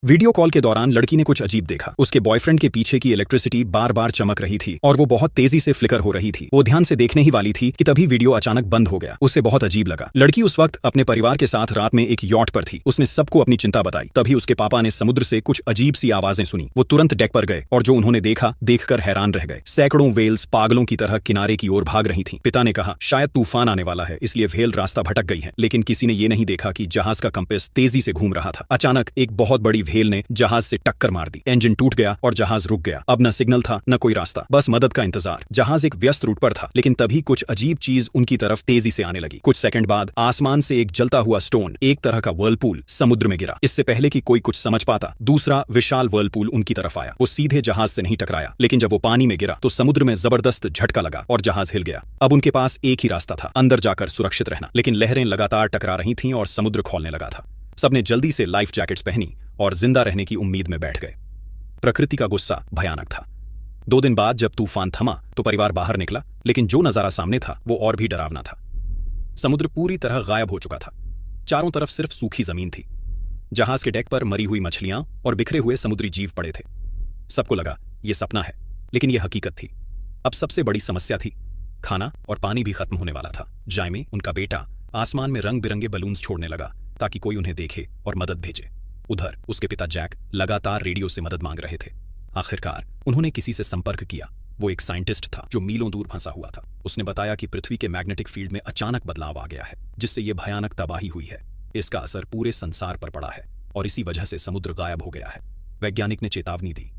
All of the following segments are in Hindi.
वीडियो कॉल के दौरान लड़की ने कुछ अजीब देखा। उसके बॉयफ्रेंड के पीछे की इलेक्ट्रिसिटी बार बार चमक रही थी और वो बहुत तेजी से फ्लिकर हो रही थी। वो ध्यान से देखने ही वाली थी कि तभी वीडियो अचानक बंद हो गया। उसे बहुत अजीब लगा। लड़की उस वक्त अपने परिवार के साथ रात में एक यॉट पर थी। उसने सबको अपनी चिंता बताई। तभी उसके पापा ने समुद्र से कुछ अजीब सी आवाजें सुनी। वो तुरंत डेक पर गए और जो उन्होंने देखा देखकर हैरान रह गए। सैकड़ों वेल्स पागलों की तरह किनारे की ओर भाग रही थीं। पिता ने कहा, शायद तूफान आने वाला है, इसलिए व्हेल रास्ता भटक गई है। लेकिन किसी ने ये नहीं देखा कि जहाज का कंपास तेजी से घूम रहा था। अचानक एक बहुत बड़ी व्हेल ने जहाज से टक्कर मार दी। इंजन टूट गया और जहाज रुक गया। अब न सिग्नल था न कोई रास्ता, बस मदद का इंतजार। जहाज एक व्यस्त रूट पर था, लेकिन तभी कुछ अजीब चीज उनकी तरफ तेजी से आने लगी। कुछ सेकंड बाद आसमान से एक जलता हुआ स्टोन, एक तरह का वर्लपूल, समुद्र में गिरा। इससे पहले कि कोई कुछ समझ पाता, दूसरा विशाल वर्लपूल उनकी तरफ आया। वो सीधे जहाज से नहीं टकराया, लेकिन जब वो पानी में गिरा तो समुद्र में जबरदस्त झटका लगा और जहाज हिल गया। अब उनके पास एक ही रास्ता था, अंदर जाकर सुरक्षित रहना। लेकिन लहरें लगातार टकरा रही थीं और समुद्र खौलने लगा था। सबने जल्दी से लाइफ जैकेट्स पहनी और जिंदा रहने की उम्मीद में बैठ गए। प्रकृति का गुस्सा भयानक था। 2 दिन बाद जब तूफान थमा तो परिवार बाहर निकला, लेकिन जो नजारा सामने था वो और भी डरावना था। समुद्र पूरी तरह गायब हो चुका था। चारों तरफ सिर्फ सूखी जमीन थी। जहाज के डेक पर मरी हुई मछलियां और बिखरे हुए समुद्री जीव पड़े थे। सबको लगा ये सपना है, लेकिन ये हकीकत थी। अब सबसे बड़ी समस्या थी, खाना और पानी भी खत्म होने वाला था। जाइमी, उनका बेटा, आसमान में रंग बिरंगे बलून्स छोड़ने लगा ताकि कोई उन्हें देखे और मदद भेजे। उधर उसके पिता जैक लगातार रेडियो से मदद मांग रहे थे। आखिरकार उन्होंने किसी से संपर्क किया। वो एक साइंटिस्ट था जो मीलों दूर फंसा हुआ था। उसने बताया कि पृथ्वी के मैग्नेटिक फील्ड में अचानक बदलाव आ गया है, जिससे ये भयानक तबाही हुई है। इसका असर पूरे संसार पर पड़ा है और इसी वजह से समुद्र गायब हो गया है। वैज्ञानिक ने चेतावनी दी,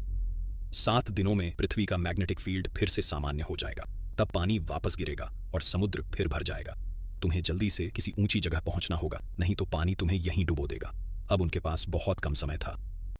7 दिनों में पृथ्वी का मैग्नेटिक फील्ड फिर से सामान्य हो जाएगा। तब पानी वापस गिरेगा और समुद्र फिर भर जाएगा। तुम्हें जल्दी से किसी ऊंची जगह पहुंचना होगा, नहीं तो पानी तुम्हें यहीं डुबो देगा। अब उनके पास बहुत कम समय था।